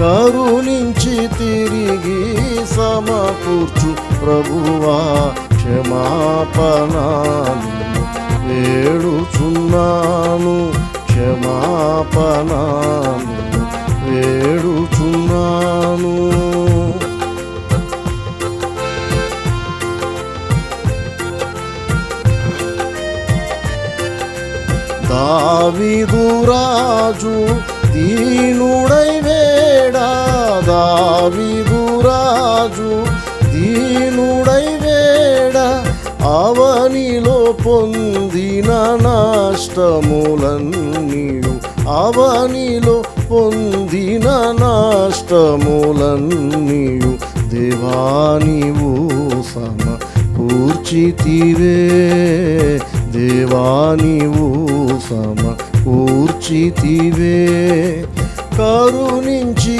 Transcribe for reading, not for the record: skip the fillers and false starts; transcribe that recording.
కరుణించి తిరిగి సమకూర్చు ప్రభువా క్షమాపణ వేడుచున్నాను, క్షమాపణ వేడుచున్నాను. దావీదు రాజు దీనుడై వేడా, దావీదు రాజు దీనుడై వేడా, అవనిలో పొందిన నష్టములన్నీయు, అవనిలో పొందిన నష్టములన్నీయు దేవా నీవు సమకూర్చితివే, దేవా నీవు సమకూర్చితివే. కరుణించి